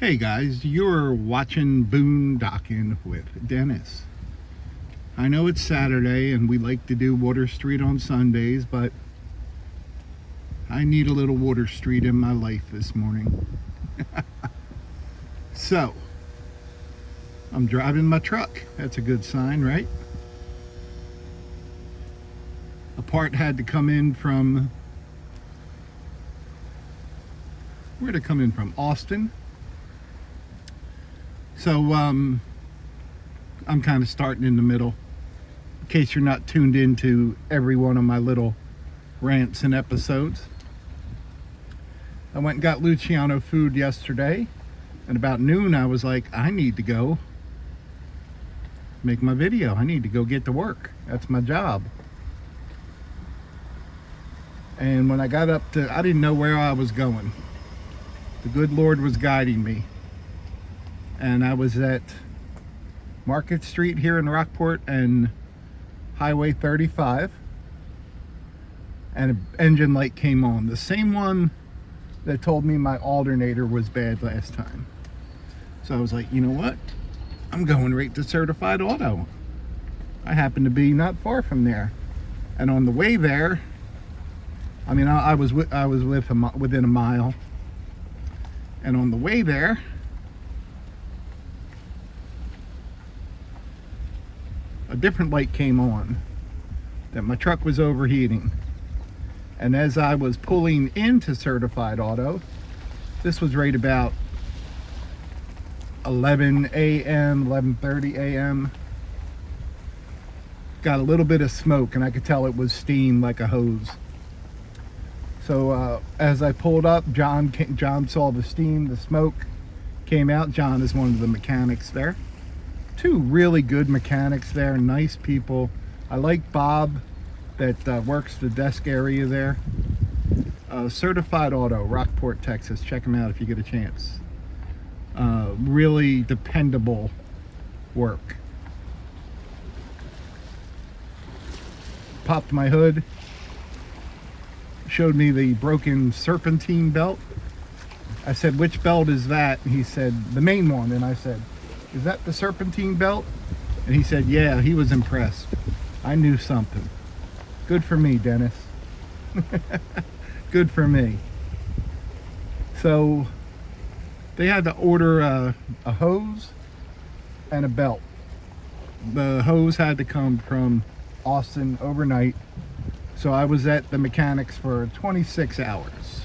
Hey guys, you're watching Boondocking with Dennis. I know it's Saturday and we like to do Water Street on Sundays, but I need a little Water Street in my life this morning. So, I'm driving my truck. That's a good sign, right? A part had to come in from... Where'd it come in from? Austin. So, I'm kind of starting in the middle. In case you're not tuned into every one of my little rants and episodes. I went and got Luciano food yesterday. And about noon, I was like, I need to go make my video. I need to go get to work. That's my job. And when I got up to, I didn't know where I was going. The good Lord was guiding me. And I was at Market Street here in Rockport and Highway 35. And an engine light came on. The same one that told me my alternator was bad last time. So I was like, you know what? I'm going right to Certified Auto. I happen to be not far from there. And on the way there, I mean, I was within a mile. And on the way there, a different light came on, that my truck was overheating. And as I was pulling into Certified Auto, this was right about 11 a.m., 11:30 a.m. Got a little bit of smoke and I could tell it was steam like a hose. So as I pulled up, John saw the steam, the smoke came out. John is one of the mechanics there. Two really good mechanics there, nice people. I like Bob that works the desk area there. Certified Auto, Rockport, Texas. Check them out if you get a chance. Really dependable work. Popped my hood. Showed me the broken serpentine belt. I said, which belt is that? And he said, the main one. And I said, is that the serpentine belt? And he said, yeah. He was impressed. I knew something. Good for me, Dennis. Good for me. So they had to order a hose and a belt. The hose had to come from Austin overnight. So I was at the mechanics for 26 hours.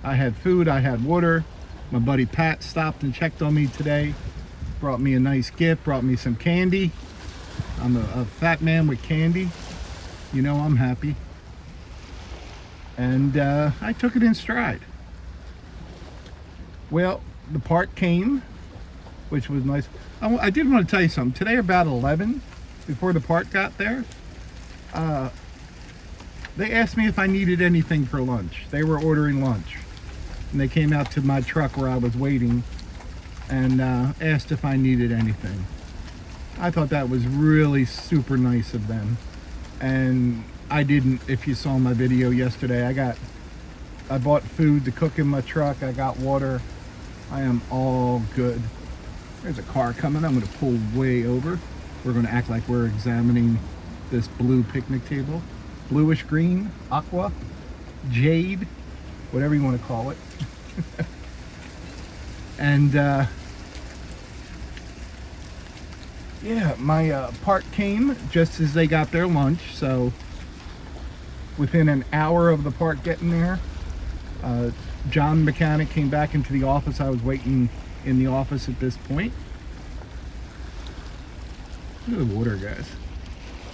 I had food, I had water. My buddy Pat stopped and checked on me today. Brought me a nice gift, brought me some candy. I'm a fat man with candy. You know I'm happy. And I took it in stride. Well, the part came, which was nice. I did want to tell you something. Today about 11, before the part got there, they asked me if I needed anything for lunch. They were ordering lunch. And they came out to my truck where I was waiting and asked if I needed anything. I thought that was really super nice of them. And I didn't, if you saw my video yesterday, I bought food to cook in my truck. I got water. I am all good. There's a car coming. I'm going to pull way over. We're going to act like we're examining this blue picnic table. Bluish green, aqua, jade, whatever you want to call it. And yeah, my part came just as they got their lunch. So within an hour of the part getting there, John mechanic came back into the office. I was waiting in the office at this point. Look at the water, guys.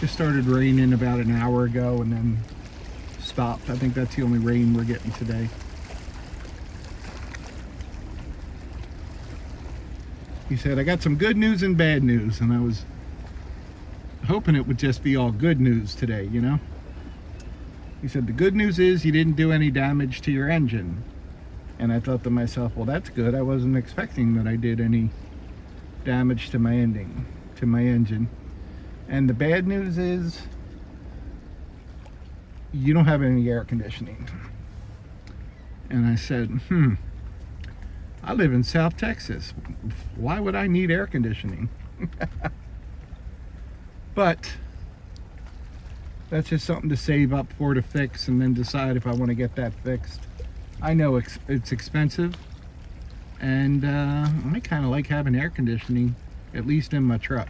Just started raining about an hour ago and then stopped. I think that's the only rain we're getting today. He said, I got some good news and bad news. And I was hoping it would just be all good news today, you know? He said, the good news is you didn't do any damage to your engine. And I thought to myself, well, that's good. I wasn't expecting that I did any damage to my engine. And the bad news is you don't have any air conditioning. And I said, I live in South Texas. Why would I need air conditioning? But that's just something to save up for, to fix, and then decide if I want to get that fixed. I know it's expensive, and I kind of like having air conditioning, at least in my truck.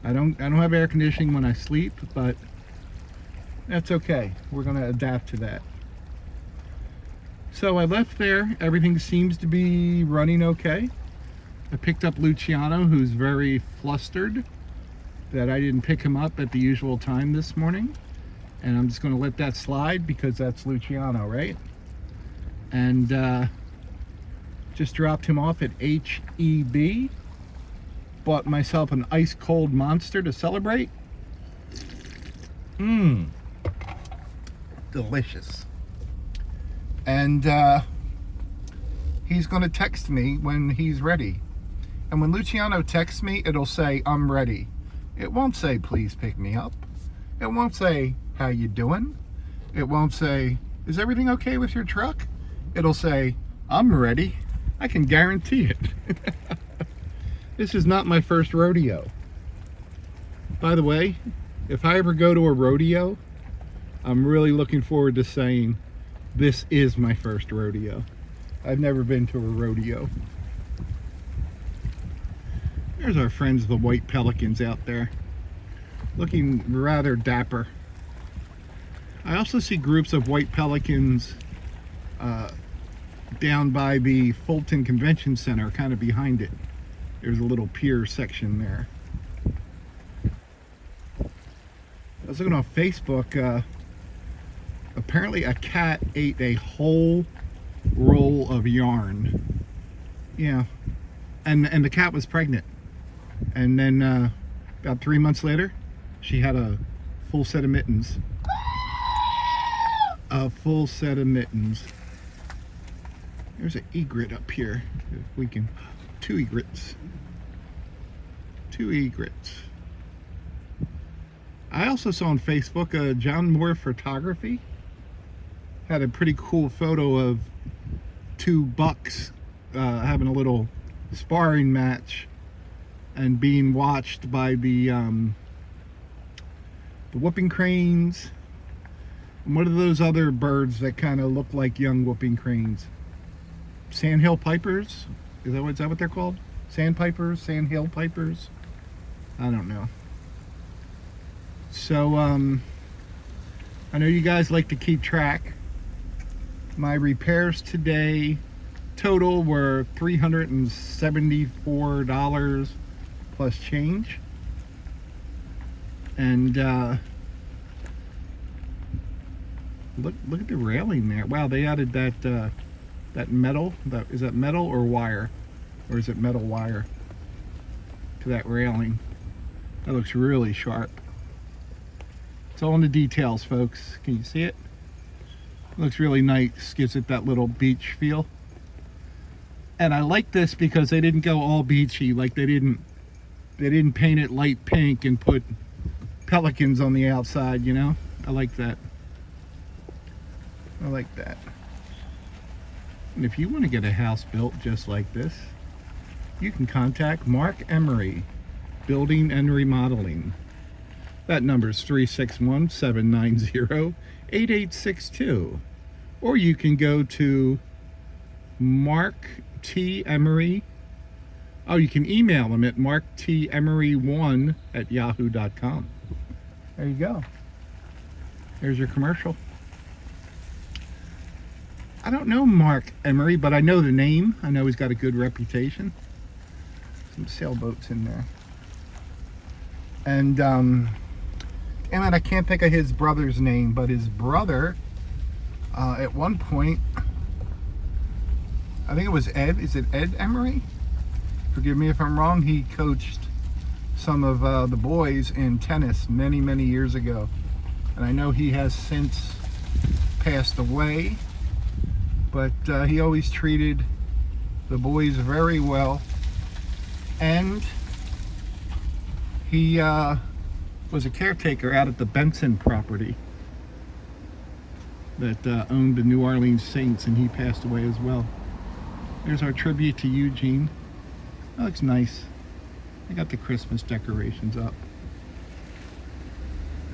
I don't have air conditioning when I sleep, but that's okay. We're gonna adapt to that. So I left there. Everything seems to be running okay. I picked up Luciano, who's very flustered that I didn't pick him up at the usual time this morning. And I'm just gonna let that slide because that's Luciano, right? And just dropped him off at HEB. Bought myself an ice cold Monster to celebrate. Delicious. And he's gonna text me when he's ready. And when Luciano texts me, it'll say, I'm ready. It won't say, please pick me up. It won't say, how you doing? It won't say, is everything okay with your truck? It'll say, I'm ready. I can guarantee it. This is not my first rodeo. By the way, if I ever go to a rodeo, I'm really looking forward to saying, this is my first rodeo. I've never been to a rodeo. There's our friends, the white pelicans out there, looking rather dapper. I also see groups of white pelicans down by the Fulton Convention Center, kind of behind it. There's a little pier section there. I was looking on Facebook. Apparently a cat ate a whole roll of yarn. Yeah, and the cat was pregnant. And then about 3 months later, she had a full set of mittens. A full set of mittens. There's an egret up here. If we can, 2 egrets. 2 egrets. I also saw on Facebook, John Moore Photography had a pretty cool photo of 2 bucks having a little sparring match and being watched by the whooping cranes. And what are those other birds that kind of look like young whooping cranes? Sandhill pipers? Is that what they're called? Sandpipers? Sandhill pipers? I don't know. So I know you guys like to keep track. My repairs today total were $374 plus change. And look at the railing there. Wow, they added that metal. Is that metal or wire? Or is it metal wire to that railing? That looks really sharp. It's all in the details, folks. Can you see it? Looks really nice. Gives it that little beach feel. And I like this because they didn't go all beachy. Like they didn't paint it light pink and put pelicans on the outside, you know? I like that. I like that. And if you want to get a house built just like this, you can contact Mark Emery, Building and Remodeling. That number is 361-790-8862. Or you can go to Mark T. Emery. Oh, you can email him at marktemery1@yahoo.com. There you go. There's your commercial. I don't know Mark Emery, but I know the name. I know he's got a good reputation. Some sailboats in there. And, damn it, I can't think of his brother's name, but his brother, at one point, I think it was Ed. Is it Ed Emery? Forgive me if I'm wrong. He coached some of the boys in tennis many, many years ago. And I know he has since passed away. But he always treated the boys very well. And he was a caretaker out at the Benson property that owned the New Orleans Saints, and he passed away as well. There's our tribute to Eugene. That looks nice. I got the Christmas decorations up.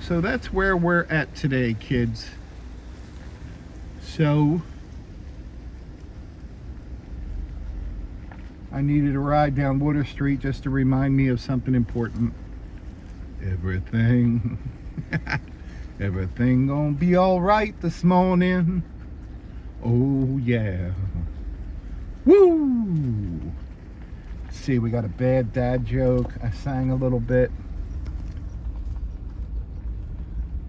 So that's where we're at today, kids. So I needed a ride down Water Street just to remind me of something important. Everything gonna be all right this morning. Oh yeah. Woo! Let's see, we got a bad dad joke. I sang a little bit.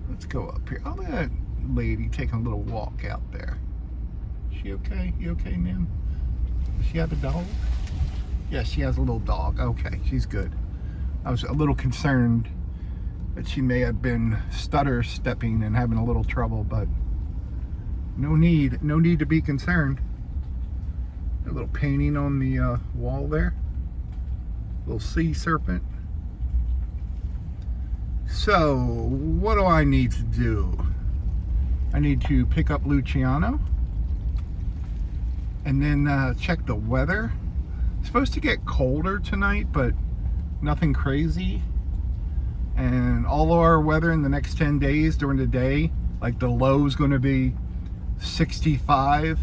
Let's go up here. Oh, look at that lady taking a little walk out there. Is she okay? You okay, ma'am? Does she have a dog? Yes, she has a little dog. Okay, she's good. I was a little concerned that she may have been stutter stepping and having a little trouble, but no need to be concerned. A little painting on the wall there. Little sea serpent. So, what do I need to do? I need to pick up Luciano and then check the weather. It's supposed to get colder tonight, but nothing crazy. And all of our weather in the next 10 days during the day, like the low is going to be 65,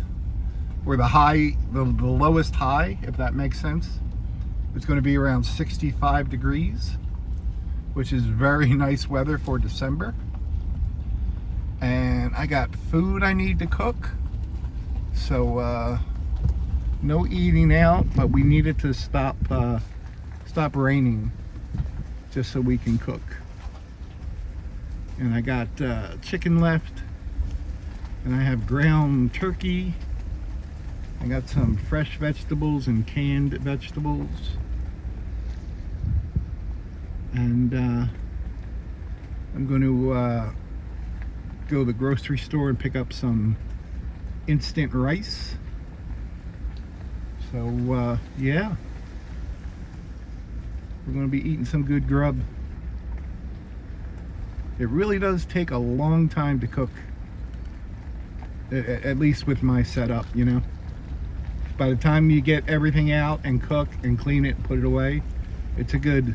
where the lowest high, if that makes sense, it's going to be around 65 degrees, which is very nice weather for December. And I got food I need to cook, so no eating out, but we needed to stop raining just so we can cook. And I got chicken left, and I have ground turkey. I got some fresh vegetables and canned vegetables. And I'm going to go to the grocery store and pick up some instant rice. So yeah, we're going to be eating some good grub. It really does take a long time to cook, at least with my setup, you know. By the time you get everything out and cook and clean it and put it away, it's a good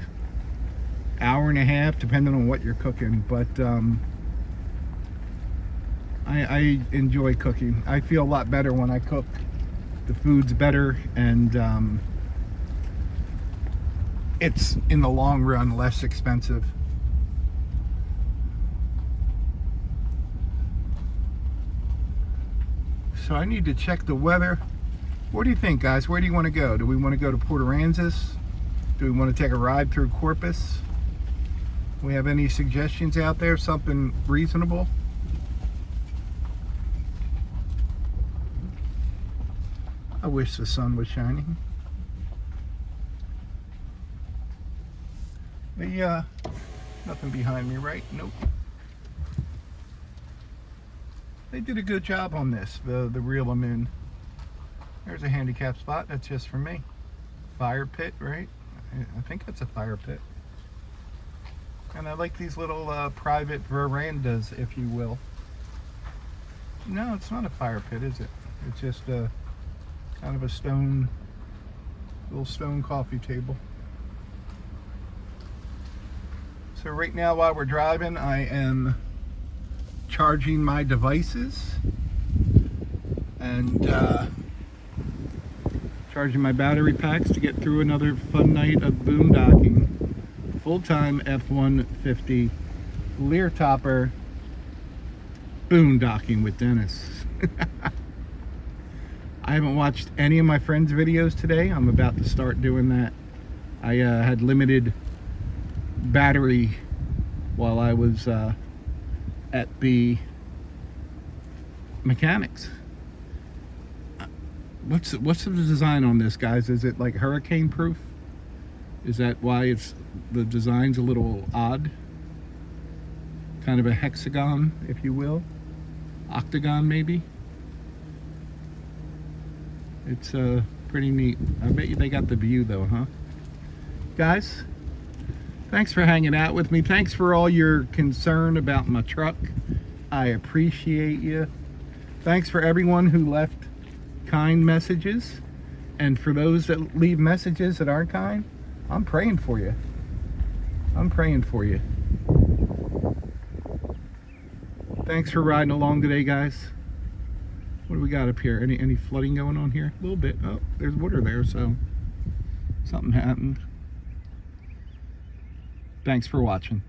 hour and a half, depending on what you're cooking. But I enjoy cooking. I feel a lot better when I cook. The food's better, and it's in the long run less expensive. So I need to check the weather. What do you think, guys? Where do you want to go? Do we want to go to Port Aransas? Do we want to take a ride through Corpus? We have any suggestions out there? Something reasonable? I wish the sun was shining. Nothing behind me, right? Nope. They did a good job on this, the reel I'm in. There's a handicap spot. That's just for me. Fire pit, right? I think that's a fire pit. And I like these little private verandas, if you will. No, it's not a fire pit, is it? It's just a kind of a little stone coffee table. So right now, while we're driving, I am charging my devices and charging my battery packs to get through another fun night of boondocking. Full-time F-150 Lear Topper boondocking with Dennis. I haven't watched any of my friends' videos today. I'm about to start doing that. I had limited battery while I was at the mechanics. What's the design on this, guys? Is it like hurricane proof? Is that why the design's a little odd? Kind of a hexagon, if you will. Octagon, maybe. It's pretty neat. I bet you they got the view though, huh? Guys, thanks for hanging out with me. Thanks for all your concern about my truck. I appreciate you. Thanks for everyone who left kind messages. And for those that leave messages that aren't kind, I'm praying for you. I'm praying for you. Thanks for riding along today, guys. What do we got up here? Any flooding going on here? A little bit. Oh, there's water there, so something happened. Thanks for watching.